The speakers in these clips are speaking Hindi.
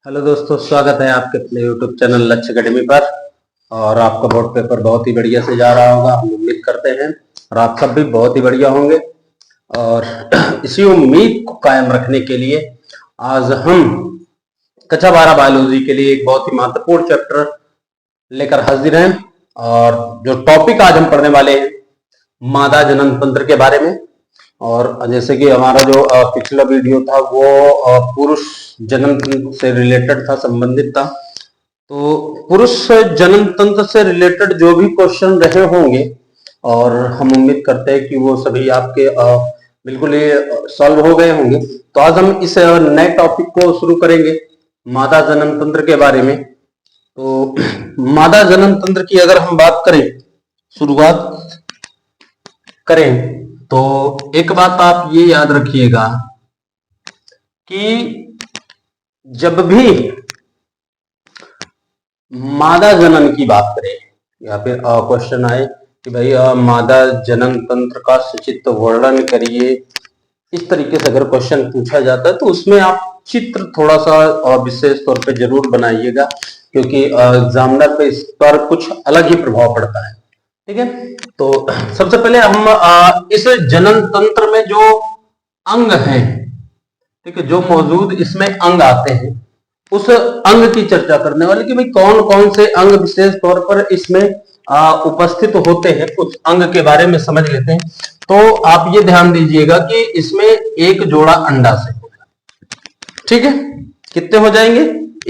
हेलो दोस्तों, स्वागत है आपके अपने यूट्यूब चैनल लक्ष्य एकेडमी पर। और आपका बोर्ड पेपर बहुत ही बढ़िया से जा रहा होगा, हम उम्मीद करते हैं। और आप सब भी बहुत ही बढ़िया होंगे। और इसी उम्मीद को कायम रखने के लिए आज हम कक्षा 12 बायोलॉजी के लिए एक बहुत ही महत्वपूर्ण चैप्टर लेकर हाजिर हैं। और जो टॉपिक आज हम पढ़ने वाले हैं, मादा जनन तंत्र के बारे में। और जैसे कि हमारा जो पिछला वीडियो था वो पुरुष जनन तंत्र से रिलेटेड था, संबंधित था। तो पुरुष जनन तंत्र से रिलेटेड जो भी क्वेश्चन रहे होंगे, और हम उम्मीद करते हैं कि वो सभी आपके बिल्कुल ही सॉल्व हो गए होंगे। तो आज हम इस नए टॉपिक को शुरू करेंगे, मादा जनन तंत्र के बारे में। तो मादा जनन तंत्र की अगर हम बात करें, शुरुआत करें, तो एक बात आप ये याद रखिएगा कि जब भी मादा जनन की बात करें या फिर क्वेश्चन आए कि भाई मादा जनन तंत्र का सचित्र वर्णन करिए, इस तरीके से अगर क्वेश्चन पूछा जाता है तो उसमें आप चित्र थोड़ा सा विशेष तौर पे जरूर बनाइएगा, क्योंकि एग्जामिनर पे इस पर कुछ अलग ही प्रभाव पड़ता है। ठीक है, तो सबसे पहले हम इस जनन तंत्र में जो अंग हैं, ठीक है, जो मौजूद इसमें अंग आते हैं, उस अंग की चर्चा करने वाले कि भाई कौन कौन से अंग विशेष तौर पर इसमें उपस्थित होते हैं, उस अंग के बारे में समझ लेते हैं। तो आप ये ध्यान दीजिएगा कि इसमें एक जोड़ा अंडाशय होगा। ठीक है, कितने हो जाएंगे?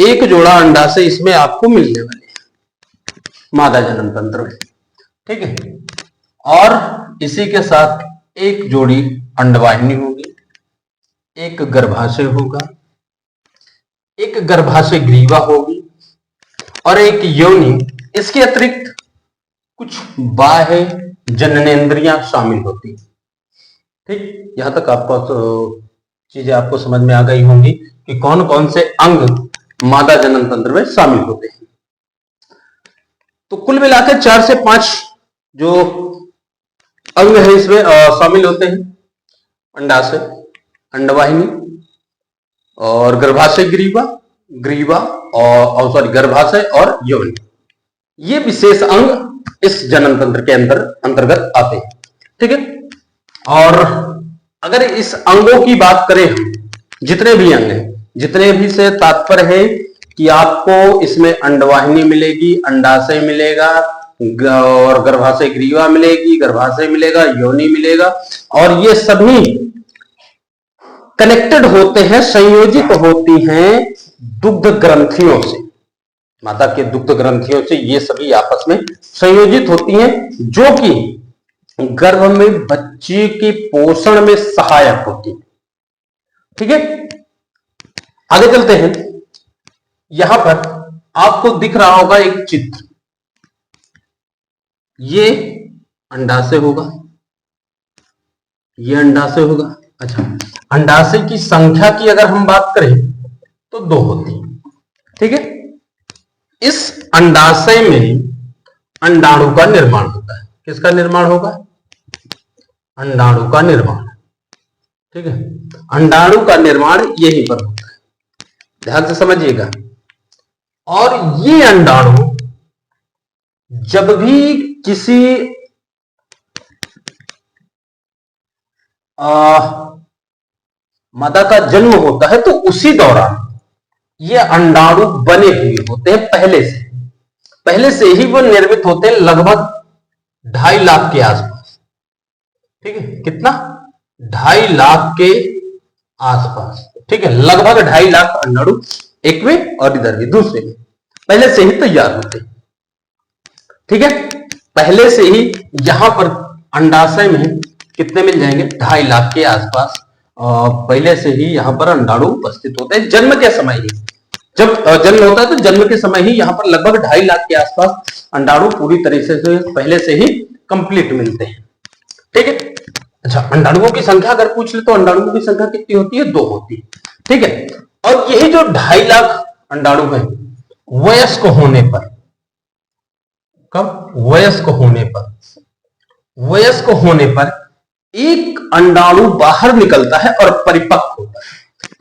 एक जोड़ा अंडाशय इसमें आपको मिलने वाले हैं मादा जनन तंत्र में। ठीक है, और इसी के साथ एक जोड़ी अंडवाहिनी होगी, एक गर्भाशय होगा, एक गर्भाशय ग्रीवा होगी और एक योनि। इसके अतिरिक्त कुछ बाह्य जननेंद्रियां शामिल होती हैं। ठीक, यहां तक आपको चीजें आपको समझ में आ गई होंगी कि कौन कौन से अंग मादा जनन तंत्र में शामिल होते हैं। तो कुल मिलाकर 4 से 5 जो अंग है इसमें शामिल होते हैं: अंडाशय, अंडवाहिनी और गर्भाशय ग्रीवा और सॉरी गर्भाशय और योनि। ये विशेष अंग इस जनन तंत्र के अंतर्गत आते हैं। ठीक है, और अगर इस अंगों की बात करें, हम जितने भी अंग हैं, जितने भी से तात्पर्य है कि आपको इसमें अंडवाहिनी मिलेगी, अंडाशय मिलेगा और गर्भाशय ग्रीवा मिलेगी, गर्भाशय मिलेगा, योनि मिलेगा, और ये सभी कनेक्टेड होते हैं, संयोजित होती हैं दुग्ध ग्रंथियों से। माता के दुग्ध ग्रंथियों से ये सभी आपस में संयोजित होती हैं, जो कि गर्भ में बच्चे के पोषण में सहायक होती है। ठीक है, आगे चलते हैं। यहां पर आपको दिख रहा होगा एक चित्र, ये अंडाशय होगा, ये अंडाशय होगा। अच्छा, अंडाशय की संख्या की अगर हम बात करें तो 2 होती है। ठीक है, इस अंडाशय में अंडाणु का निर्माण होता है। किसका निर्माण होगा? अंडाणु का निर्माण। ठीक है, अंडाणु का निर्माण यहीं पर होता है, ध्यान से समझिएगा। और ये अंडाणु जब भी किसी मादा का जन्म होता है तो उसी दौरान ये अंडाणु बने हुए होते हैं, पहले से ही वो निर्मित होते हैं, लगभग 2.5 लाख के आसपास। ठीक है, कितना? 2.5 लाख के आसपास। ठीक है, लगभग 2.5 लाख अंडाणु एक में और इधर भी दूसरे में पहले से ही तैयार होते हैं। ठीक है, पहले से ही यहां पर अंडाशय में कितने मिल जाएंगे? 2.5 लाख के आसपास पहले से ही यहां पर अंडाणु उपस्थित होते हैं। जन्म के समय ही, जब जन्म होता है तो जन्म के समय ही यहां पर लगभग 2.5 लाख के आसपास अंडाणु पूरी तरीके से पहले से ही कंप्लीट मिलते हैं। ठीक है, अच्छा, अंडाणुओं की संख्या अगर पूछ ले तो अंडाणुओं की संख्या कितनी होती है? 2 होती है। ठीक है, और यही जो 2.5 लाख अंडाणु है, वयस्क होने पर, कब? वयस्क होने पर, वयस्क होने पर एक अंडाणु बाहर निकलता है और परिपक्व होता है।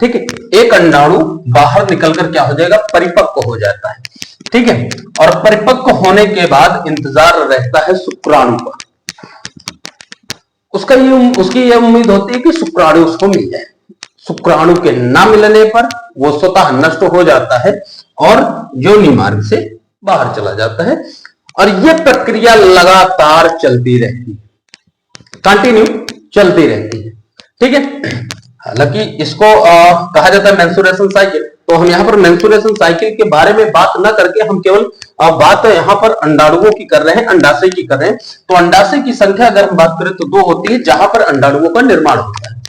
ठीक है, एक अंडाणु बाहर निकलकर क्या हो जाएगा, परिपक्व हो जाता है। ठीक है, और परिपक्व होने के बाद इंतजार रहता है शुक्राणु का। उसकी ये उम्मीद होती है कि शुक्राणु उसको मिल जाए। शुक्राणु के न मिलने पर वो स्वतः नष्ट हो जाता है और योनि मार्ग से बाहर चला जाता है। और ये प्रक्रिया लगातार चलती रहती है, कंटिन्यू चलती रहती है। ठीक है, हालांकि इसको कहा जाता है मेंस्ट्रुएशन साइकिल। तो हम यहाँ पर मेंस्ट्रुएशन साइकिल के बारे में बात न करके हम केवल बात यहाँ पर अंडाणुओं की कर रहे हैं, अंडाशय की कर रहे हैं। तो अंडाशय की संख्या अगर हम बात करें तो 2 होती है, जहां पर अंडाणुओं का निर्माण होता है।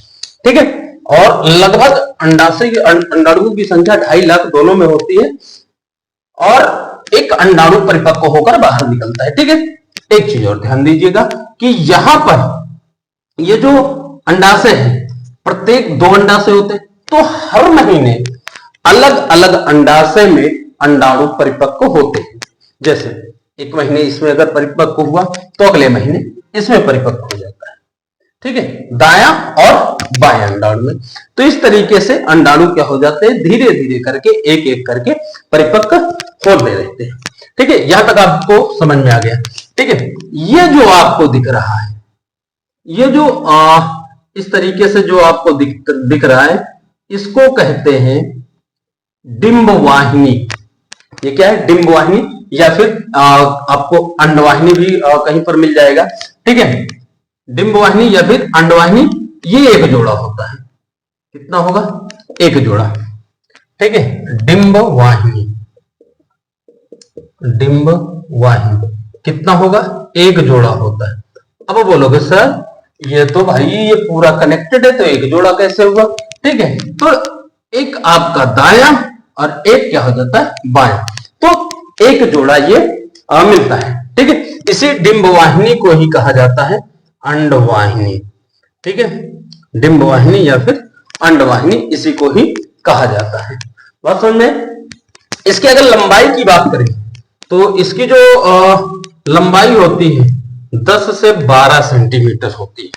ठीक है, और लगभग अंडाणुओं की संख्या 2.5 लाख दोनों में होती है, और एक अंडाणु परिपक्व होकर बाहर निकलता है। ठीक है, एक चीज और ध्यान दीजिएगा कि यहां पर ये जो अंडाशय है, प्रत्येक 2 अंडाशय होते हैं, तो हर महीने अलग अलग अंडाशय में अंडाणु परिपक्व होते हैं। जैसे एक महीने इसमें अगर परिपक्व हुआ तो अगले महीने इसमें परिपक्व हो जाता है। ठीक है, दायां और बायां अंडाणु में। तो इस तरीके से अंडाणु क्या हो जाते हैं, धीरे धीरे करके एक एक करके परिपक्व होते रहते हैं। ठीक है, यहां तक आपको समझ में आ गया। ठीक है, ये जो आपको दिख रहा है, ये जो इस तरीके से जो आपको दिख रहा है, इसको कहते हैं डिंब वाहिनी। ये क्या है, डिंब वाहिनी, या फिर आपको अंडवाहिनी भी कहीं पर मिल जाएगा। ठीक है, डिंब वाहिनी या फिर अंडवाहिनी, ये एक जोड़ा होता है। कितना होगा, एक जोड़ा। ठीक है, डिंब वाहिनी, डिंब वाहिनी कितना होगा, एक जोड़ा होता है। अब बोलोगे सर ये तो भाई ये पूरा कनेक्टेड है, तो एक जोड़ा कैसे हुआ। ठीक है, तो एक आपका दायां और एक क्या हो जाता है, बायां, तो एक जोड़ा ये मिलता है। ठीक है, इसी डिंब वाहिनी को ही कहा जाता है अंडवाहिनी। ठीक है, डिंब वाहिनी या फिर अंडवाहिनी, इसी को ही कहा जाता है। बात समझ में। इसकी अगर लंबाई की बात करें तो इसकी जो लंबाई होती है 10 से 12 सेंटीमीटर होती है।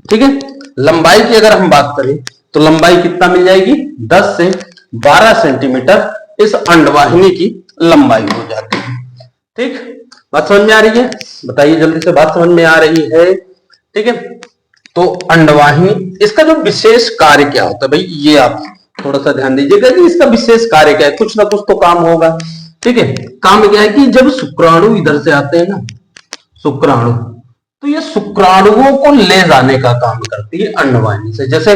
ठीक है, लंबाई की अगर हम बात करें तो लंबाई कितना मिल जाएगी, 10 से 12 सेंटीमीटर इस अंडवाहिनी की लंबाई हो जाती है। ठीक, बात समझ में आ रही है, बताइए जल्दी से, बात समझ में आ रही है। ठीक है, तो अंडवाहिनी, इसका जो विशेष कार्य क्या होता है भाई, ये आप थोड़ा सा ध्यान दीजिएगा कि इसका विशेष कार्य क्या है, कुछ ना कुछ तो काम होगा। ठीक है, काम क्या है कि जब शुक्राणु इधर से आते हैं ना, शुक्राणु, तो ये शुक्राणुओं को ले जाने का काम करती है अंडवाहिनी से। जैसे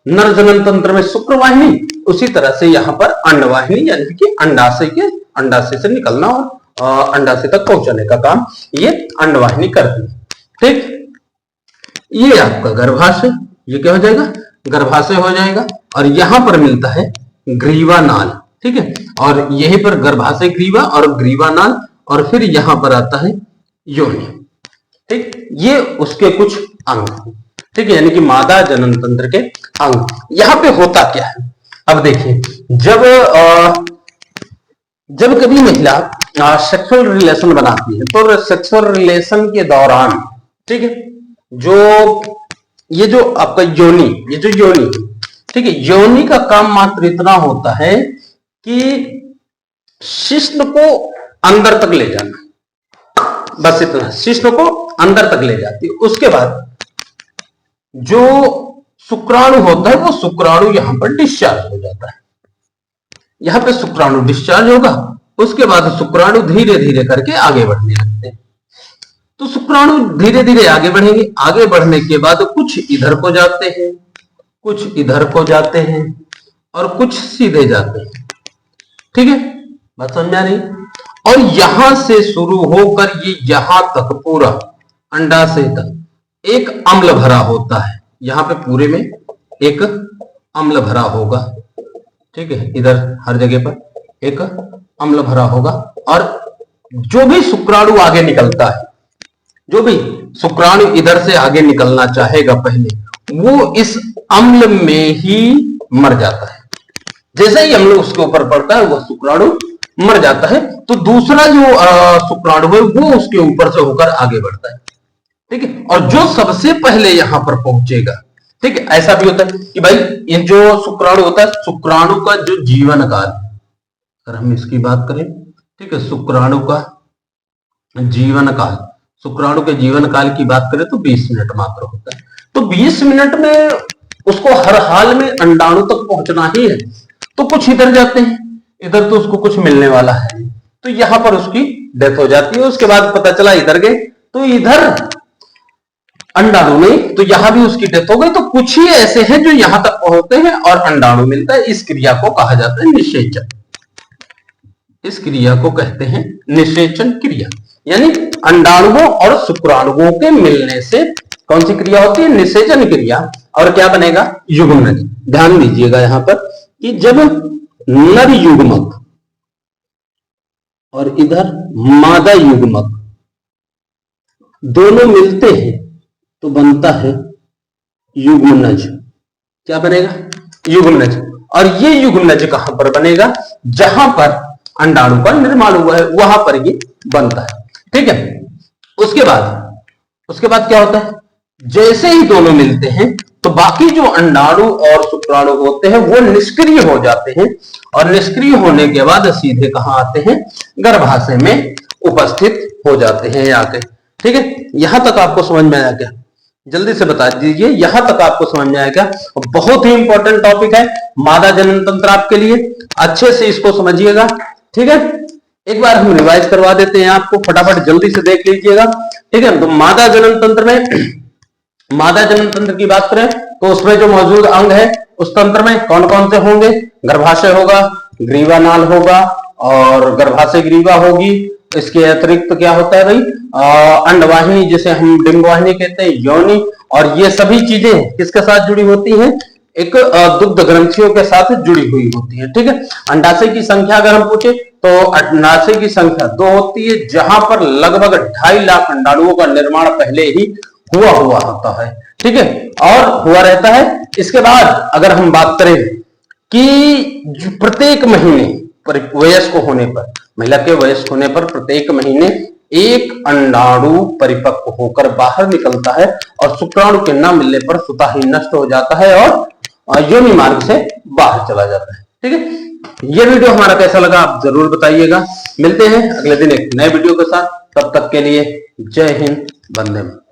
नर जनन तंत्र में शुक्रवाहिनी, उसी तरह से यहाँ पर अंडवाहिनी यानी कि अंडाशय से निकलना और अंडाशय तक पहुंचाने का काम ये अंडवाहिनी करती है। ठीक, ये आपका गर्भाशय, ये क्या हो जाएगा, गर्भाशय हो जाएगा। और यहां पर मिलता है ग्रीवा नाल। ठीक है, और यहीं पर गर्भाशय ग्रीवा और ग्रीवा नाल, और फिर यहां पर आता है योनि। ठीक, ये उसके कुछ अंग। ठीक है, यानी कि मादा जनन तंत्र के अंग। यहां पे होता क्या है, अब देखिए, जब कभी महिला सेक्सुअल रिलेशन बनाती है तो सेक्सुअल रिलेशन के दौरान, ठीक है, ये जो आपका योनि, ये जो योनि, ठीक है, योनि का काम मात्र इतना होता है कि शिश्न को अंदर तक ले जाना, बस इतना, शिश्न को अंदर तक ले जाती है। उसके बाद जो शुक्राणु होता है वो शुक्राणु यहां पर डिस्चार्ज हो जाता है। यहां पे शुक्राणु डिस्चार्ज होगा, उसके बाद शुक्राणु धीरे धीरे करके आगे बढ़ने लगते हैं। तो शुक्राणु धीरे धीरे आगे बढ़ेंगे, आगे बढ़ने के बाद कुछ इधर को जाते हैं, कुछ इधर को जाते हैं और कुछ सीधे जाते हैं। ठीक है, बात समझ आ रही। और यहां से शुरू होकर ये यहां तक पूरा अंडाशय तक एक अम्ल भरा होता है। यहां पे पूरे में एक अम्ल भरा होगा। ठीक है, इधर हर जगह पर एक अम्ल भरा होगा। और जो भी शुक्राणु आगे निकलता है, जो भी शुक्राणु इधर से आगे निकलना चाहेगा पहले, वो इस अम्ल में ही मर जाता है। जैसे ही अम्ल उसके ऊपर पड़ता है, वह शुक्राणु मर जाता है। तो दूसरा जो शुक्राणु है वो उसके ऊपर से होकर आगे बढ़ता है। ठीक है, और जो सबसे पहले यहां पर पहुंचेगा, ठीक है, ऐसा भी होता है कि भाई ये जो शुक्राणु होता है, शुक्राणु का जो जीवन काल, अगर हम इसकी बात करें, ठीक है, शुक्राणु का जीवन काल, शुक्राणु के जीवन काल की बात करें तो 20 मिनट मात्र होता है। तो 20 मिनट में उसको हर हाल में अंडाणु तक पहुंचना ही है, तो कुछ इधर जाते हैं, इधर तो उसको कुछ मिलने वाला है, तो यहां पर उसकी डेथ हो जाती है। उसके बाद पता चला इधर गए तो इधर अंडाणु नहीं, तो यहां भी उसकी डेथ हो गई। तो कुछ ही ऐसे हैं जो यहां तक पहुंचते हैं और अंडाणु मिलता है। इस क्रिया को कहा जाता है निषेचन। इस क्रिया को कहते हैं निषेचन क्रिया, यानी अंडाणुओं और शुक्राणुओं के मिलने से कौन सी क्रिया होती है? निषेचन क्रिया। और क्या बनेगा? युग्मनज। ध्यान दीजिएगा यहां पर कि जब नर युग्मक और इधर मादा युग्मक दोनों मिलते हैं तो बनता है युग्मनज। क्या बनेगा? युग्मनज। और ये युग्मनज कहां पर बनेगा? जहां पर अंडाणु का निर्माण हुआ है वहां पर ये बनता है। ठीक है, उसके बाद क्या होता है? जैसे ही दोनों मिलते हैं तो बाकी जो अंडाणु और शुक्राणु होते हैं वो निष्क्रिय हो जाते हैं, और निष्क्रिय होने के बाद सीधे कहां आते हैं? गर्भाशय में उपस्थित हो जाते हैं आके। ठीक है, यहां तक आपको समझ में आया क्या? जल्दी से बता दीजिए, यहां तक आपको समझ में आया क्या? बहुत ही इंपॉर्टेंट टॉपिक है मादा जनन तंत्र आपके लिए, अच्छे से इसको समझिएगा। ठीक है, एक बार हम रिवाइज करवा देते हैं आपको, फटाफट जल्दी से देख लीजिएगा। ठीक है, तो मादा जनन तंत्र में, मादा जनन तंत्र की बात करें तो उसमें जो मौजूद अंग है उस तंत्र में कौन कौन से होंगे? गर्भाशय होगा, ग्रीवानाल होगा और गर्भाशय ग्रीवा होगी। इसके अतिरिक्त क्या होता है भाई? अंडवाहिनी, जिसे हम डिंबवाहिनी कहते हैं, योनि, और ये सभी चीजें किसके साथ जुड़ी होती हैं? एक दुग्ध ग्रंथियों के साथ जुड़ी हुई होती है। ठीक है, अंडाशय की संख्या अगर हम पूछे तो अंडाशय की संख्या 2 होती है, जहां पर लगभग 2.5 लाख अंडाणुओं का निर्माण पहले ही हुआ होता है। ठीक है, और हुआ रहता है। इसके बाद अगर हम बात करें कि प्रत्येक महीने वयस्क होने पर, महिला के वयस्क होने पर प्रत्येक महीने एक अंडाणु परिपक्व होकर बाहर निकलता है और शुक्राणु के न मिलने पर स्वतः ही नष्ट हो जाता है और योनि मार्ग से बाहर चला जाता है। ठीक है, ये वीडियो हमारा कैसा लगा आप जरूर बताइएगा। मिलते हैं अगले दिन एक नए वीडियो के साथ, तब तक के लिए जय हिंद, वंदे मातरम।